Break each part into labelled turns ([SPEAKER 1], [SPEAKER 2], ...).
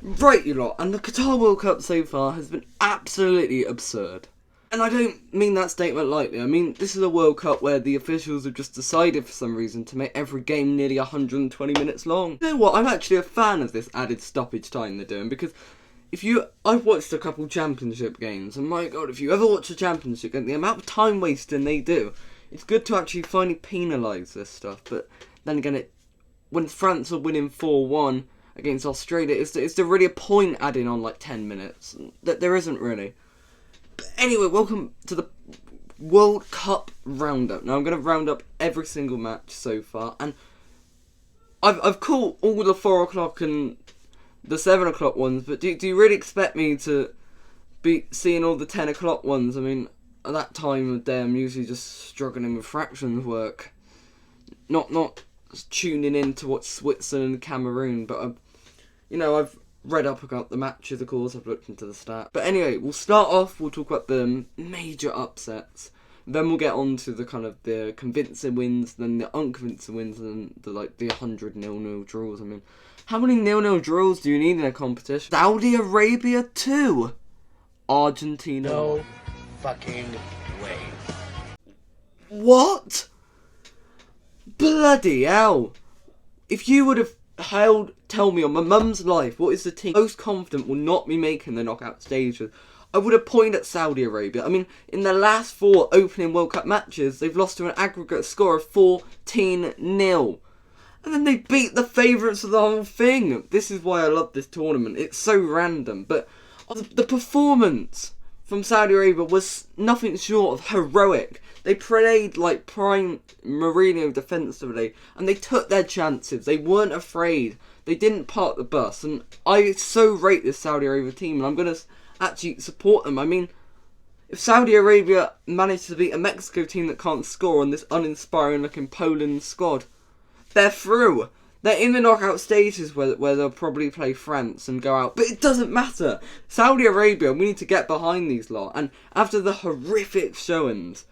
[SPEAKER 1] Right, you lot, and the Qatar World Cup so far has been absolutely absurd. And I don't mean that statement lightly. I mean, this is a World Cup where the officials have just decided for some reason to make every game nearly 120 minutes long. You know what, I'm actually a fan of this added stoppage time they're doing, because I've watched a couple championship games, and my god, if you ever watch a championship game, the amount of time wasting they do, it's good to actually finally penalise this stuff. But then again, when France are winning 4-1 against Australia, is there really a point adding on like 10 minutes? That there isn't really. But anyway, welcome to the World Cup roundup. Now I'm going to round up every single match so far, and I've caught all the 4 o'clock and the 7 o'clock ones, but do you really expect me to be seeing all the 10 o'clock ones? I mean, at that time of day I'm usually just struggling with fractions work, not tuning in to watch Switzerland and Cameroon, but I've read up about the matches, of course, I've looked into the stats. But anyway, we'll start off, we'll talk about the major upsets, then we'll get on to the convincing wins, then the unconvincing wins, and the 100 0-0 draws. I mean, how many 0-0 draws do you need in a competition? Saudi Arabia 2, Argentina.
[SPEAKER 2] No fucking way.
[SPEAKER 1] What? Bloody hell. If you would have tell me on my mum's life what is the team most confident will not be making the knockout stages, I would have pointed at Saudi Arabia. I mean, in the last 4 opening World Cup matches, they've lost to an aggregate score of 14-0. And then they beat the favourites of the whole thing. This is why I love this tournament. It's so random. But the performance from Saudi Arabia was nothing short of heroic. They played like prime Mourinho defensively, and they took their chances. They weren't afraid. They didn't park the bus. And I so rate this Saudi Arabia team, and I'm going to actually support them. I mean, if Saudi Arabia managed to beat a Mexico team that can't score on this uninspiring looking Poland squad, they're through. They're in the knockout stages where they'll probably play France and go out. But it doesn't matter. Saudi Arabia, we need to get behind these lot. And after the horrific showings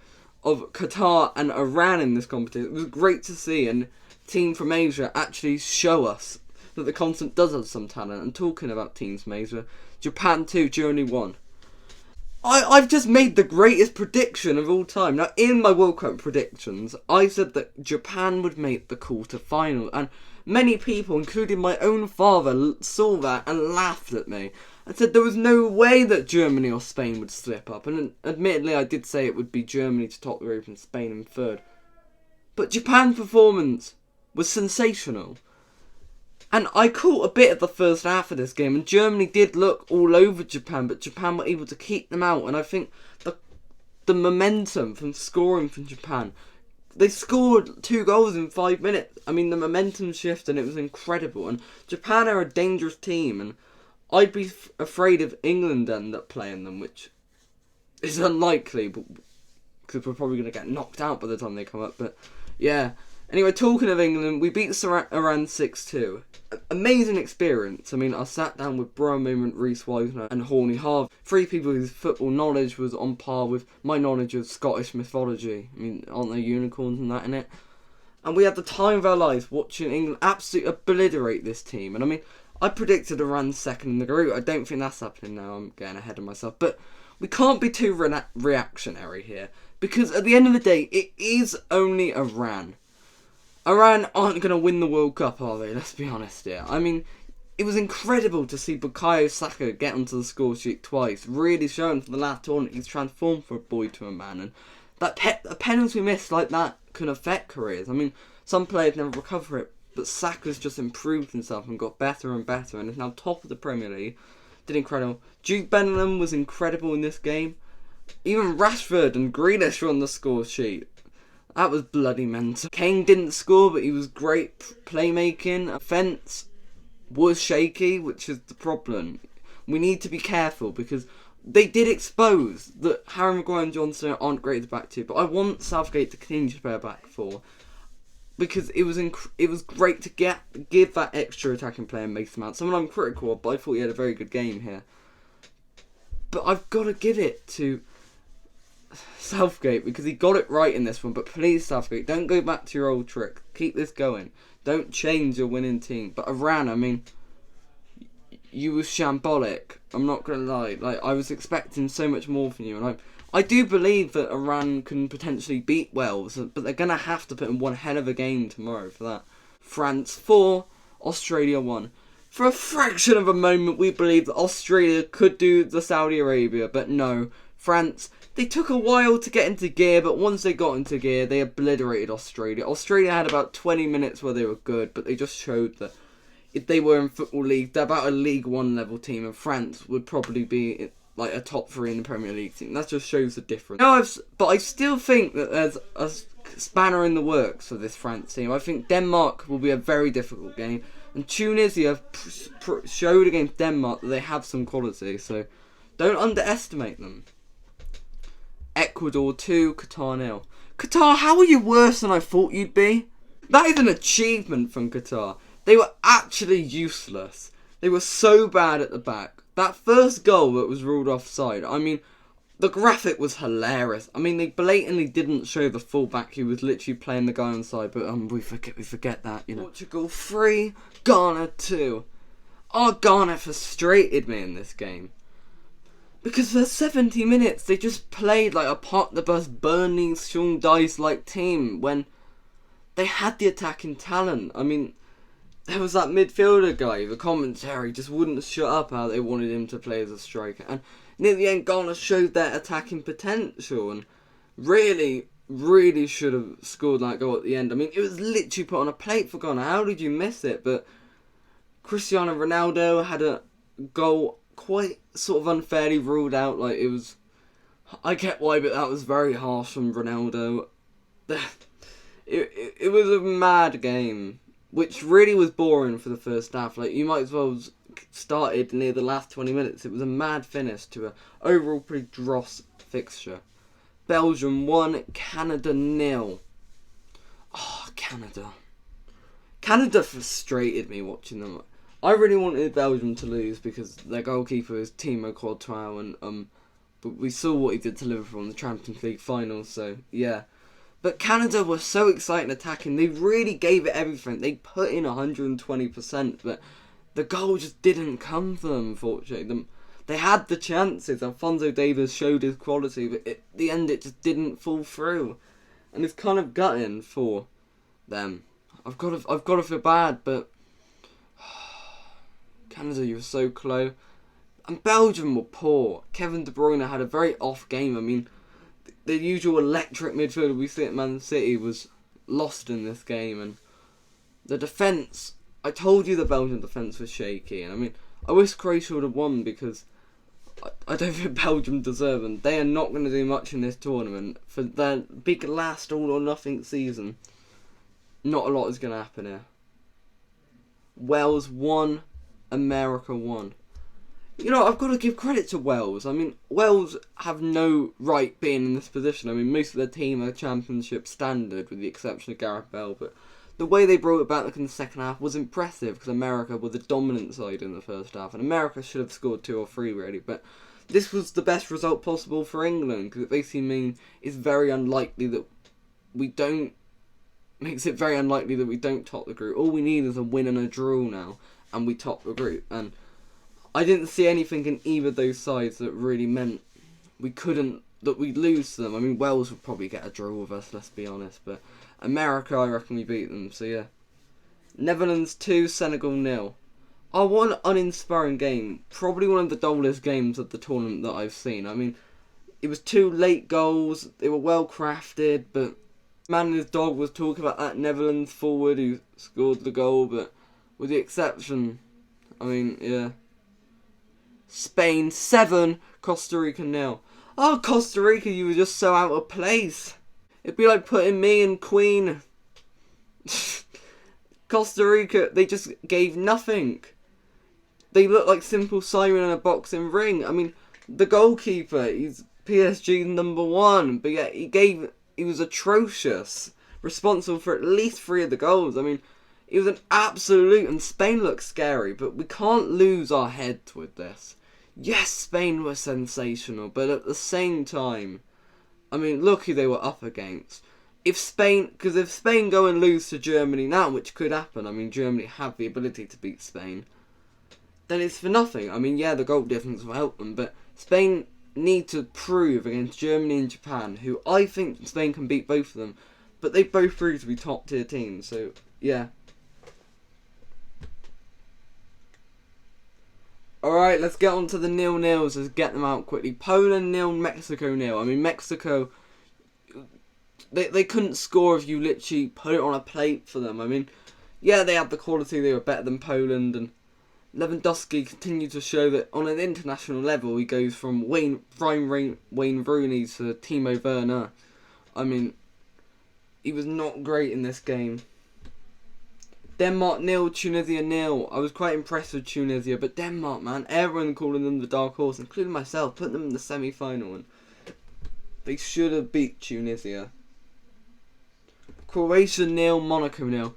[SPEAKER 1] of Qatar and Iran in this competition, it was great to see a team from Asia actually show us that the continent does have some talent. And talking about teams from Asia, Japan 2, Germany 1. I've just made the greatest prediction of all time. Now, in my World Cup predictions, I said that Japan would make the quarter-final. And many people, including my own father, saw that and laughed at me. I said there was no way that Germany or Spain would slip up. And admittedly, I did say it would be Germany to top the group and Spain in third. But Japan's performance was sensational. And I caught a bit of the first half of this game, and Germany did look all over Japan, but Japan were able to keep them out. And I think the momentum from scoring from Japan, they scored 2 goals in 5 minutes. I mean, the momentum shift, and it was incredible. And Japan are a dangerous team, and I'd be afraid if England end up playing them, which is unlikely, but because we're probably going to get knocked out by the time they come up. But yeah. Anyway, talking of England, we beat Iran 6-2. Amazing experience. I mean, I sat down with Brian Moment, Reece Wiseman and Horny Harvey. 3 people whose football knowledge was on par with my knowledge of Scottish mythology. I mean, aren't there unicorns and that in it? And we had the time of our lives watching England absolutely obliterate this team. And I mean, I predicted Iran second in the group. I don't think that's happening now. I'm getting ahead of myself. But we can't be too reactionary here. Because at the end of the day, it is only Iran. Iran aren't going to win the World Cup, are they? Let's be honest here. I mean, it was incredible to see Bukayo Saka get onto the score sheet twice. Really showing for the last tournament he's transformed from a boy to a man. And that a penalty miss like that can affect careers. I mean, some players never recover it, but Saka's just improved himself and got better and better and is now top of the Premier League. Did incredible. Jude Bellingham was incredible in this game. Even Rashford and Grealish were on the score sheet. That was bloody mental. Kane didn't score, but he was great playmaking. Offence was shaky, which is the problem. We need to be careful because they did expose that Harry Maguire and Johnson aren't great at the back two. But I want Southgate to continue to play a back four because it was great to give that extra attacking player Mason Mount. Someone I'm critical of, but I thought he had a very good game here. But I've got to give it to Southgate because he got it right in this one. But please, Southgate, don't go back to your old trick. Keep this going. Don't change your winning team. But Iran, I mean, you were shambolic. I'm not gonna lie. Like, I was expecting so much more from you, and I do believe that Iran can potentially beat Wales, but they're gonna have to put in one hell of a game tomorrow for that. France 4, Australia 1. For a fraction of a moment, we believed that Australia could do the Saudi Arabia, but no. France, they took a while to get into gear, but once they got into gear, they obliterated Australia. Australia had about 20 minutes where they were good, but they just showed that if they were in Football League, they're about a League 1 level team, and France would probably be like a top 3 in the Premier League team. That just shows the difference. But I still think that there's a spanner in the works for this France team. I think Denmark will be a very difficult game, and Tunisia showed against Denmark that they have some quality, so don't underestimate them. Ecuador 2, Qatar 0. Qatar, how are you worse than I thought you'd be? That is an achievement from Qatar. They were actually useless. They were so bad at the back. That first goal that was ruled offside, I mean, the graphic was hilarious. I mean, they blatantly didn't show the fullback who was literally playing the guy on side, but we forget that, you know. Portugal 3, Ghana 2. Oh, Ghana frustrated me in this game. Because for 70 minutes, they just played like a pot the bus Burnley Sean Dice-like team when they had the attacking talent. I mean, there was that midfielder guy, the commentary just wouldn't shut up how they wanted him to play as a striker. And near the end, Ghana showed their attacking potential and really should have scored that goal at the end. I mean, it was literally put on a plate for Ghana. How did you miss it? But Cristiano Ronaldo had a goal quite sort of unfairly ruled out. Like, it was, I get why, but that was very harsh from Ronaldo. It was a mad game, which really was boring for the first half. Like, you might as well have started near the last 20 minutes. It was a mad finish to a overall pretty dross fixture. Belgium 1, Canada 0. Oh, Canada. Canada frustrated me watching them. I really wanted Belgium to lose because their goalkeeper is Timo Courtois, and but we saw what he did to Liverpool in the Champions League final, so yeah. But Canada were so exciting attacking. They really gave it everything. They put in 120%, but the goal just didn't come for them, unfortunately. They had the chances. Alphonso Davies showed his quality, but at the end it just didn't fall through. And it's kind of gutting for them. I've got to feel bad, but Canada, you were so close. And Belgium were poor. Kevin De Bruyne had a very off game. I mean, the usual electric midfielder we see at Man City was lost in this game. And the defence, I told you the Belgian defence was shaky. And I mean, I wish Croatia would have won because I don't think Belgium deserve them. They are not going to do much in this tournament. For their big last all-or-nothing season, not a lot is going to happen here. Wales 1, America 1. You know, I've got to give credit to Wales. I mean, Wales have no right being in this position. I mean, most of their team are championship standard, with the exception of Gareth Bale. But the way they brought it back in the second half was impressive, because America were the dominant side in the first half. And America should have scored 2 or 3, really. But this was the best result possible for England, because it basically means it's very unlikely that we don't... Makes it very unlikely that we don't top the group. All we need is a win and a draw now, and we top the group. And I didn't see anything in either of those sides that really meant that we'd lose to them. I mean, Wales would probably get a draw with us, let's be honest. But America, I reckon we beat them, so yeah. Netherlands 2, Senegal 0. What an uninspiring game. Probably one of the dullest games of the tournament that I've seen. I mean, it was 2 late goals. They were well crafted, but man and his dog was talking about that Netherlands forward who scored the goal, but with the exception, I mean, yeah. Spain 7, Costa Rica 0. Oh, Costa Rica, you were just so out of place. It'd be like putting me and Queen. Costa Rica, they just gave nothing. They look like simple Simon in a boxing ring. I mean, the goalkeeper, he's PSG number 1, but yeah, he was atrocious. Responsible for at least 3 of the goals. I mean, it was an absolute... And Spain looks scary, but we can't lose our heads with this. Yes, Spain were sensational, but at the same time, I mean, look who they were up against. If Spain go and lose to Germany now, which could happen, I mean, Germany have the ability to beat Spain, then it's for nothing. I mean, yeah, the goal difference will help them, but Spain need to prove against Germany and Japan, who I think Spain can beat both of them, but they both prove to be top tier teams, so yeah. Alright, let's get on to the 0-0s. Let's get them out quickly. Poland 0, Mexico 0. I mean, Mexico, they couldn't score if you literally put it on a plate for them. I mean, yeah, they had the quality, they were better than Poland, and Lewandowski continued to show that on an international level he goes from Wayne Rooney to Timo Werner. I mean, he was not great in this game. Denmark 0, Tunisia 0. I was quite impressed with Tunisia, but Denmark, man, everyone calling them the dark horse, including myself, putting them in the semi-final, and they should have beat Tunisia. Croatia 0, Monaco 0.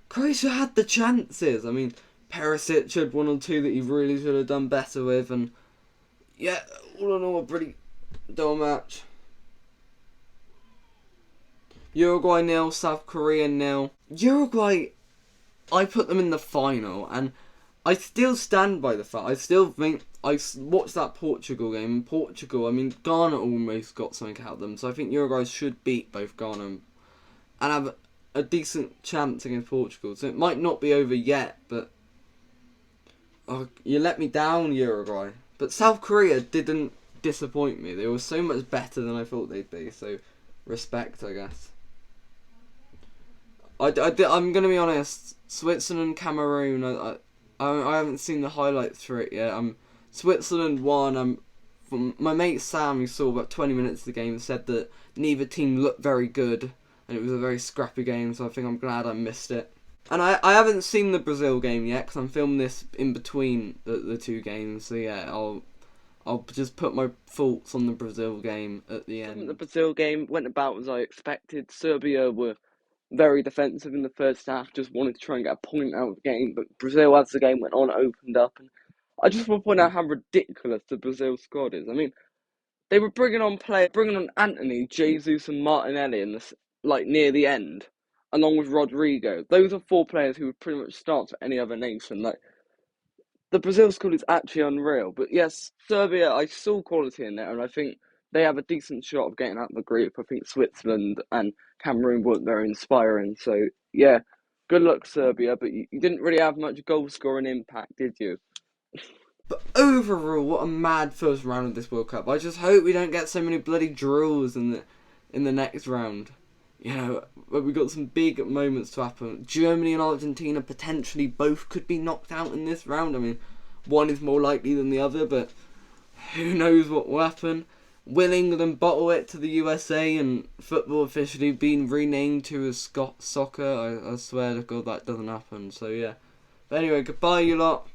[SPEAKER 1] Croatia had the chances. I mean, Perisic had 1 or 2 that he really should have done better with, and yeah, all in all, a pretty dull match. Uruguay 0, South Korea 0. Uruguay, I put them in the final, and I still stand by the fact. I still think I watched that Portugal game. In Portugal, I mean, Ghana almost got something out of them, so I think Uruguay should beat both Ghana and have a decent chance against Portugal. So it might not be over yet, but you let me down, Uruguay. But South Korea didn't disappoint me. They were so much better than I thought they'd be. So respect, I guess. I'm gonna be honest. Switzerland, Cameroon. I haven't seen the highlights for it yet. Switzerland won. From my mate Sam, who saw about 20 minutes of the game, said that neither team looked very good, and it was a very scrappy game. So I think I'm glad I missed it. And I haven't seen the Brazil game yet because I'm filming this in between the two games. So yeah, I'll just put my thoughts on the Brazil game at the end. The Brazil game went about as I expected. Serbia were very defensive in the first half, just wanted to try and get a point out of the game. But Brazil, as the game went on, opened up. And I just want to point out how ridiculous the Brazil squad is. I mean, they were bringing on Anthony, Jesus, and Martinelli in this, like, near the end, along with Rodrigo. Those are 4 players who would pretty much start for any other nation. Like, the Brazil squad is actually unreal. But yes, Serbia, I saw quality in there, and I think they have a decent shot of getting out of the group. I think Switzerland and Cameroon weren't very inspiring. So yeah, good luck, Serbia. But you didn't really have much goal scoring impact, did you? But overall, what a mad first round of this World Cup. I just hope we don't get so many bloody draws in the next round. You know, we got some big moments to happen. Germany and Argentina potentially both could be knocked out in this round. I mean, one is more likely than the other, but who knows what will happen. Will England bottle it to the USA and football officially being renamed to soccer? I swear to God that doesn't happen. So yeah. But anyway, goodbye you lot.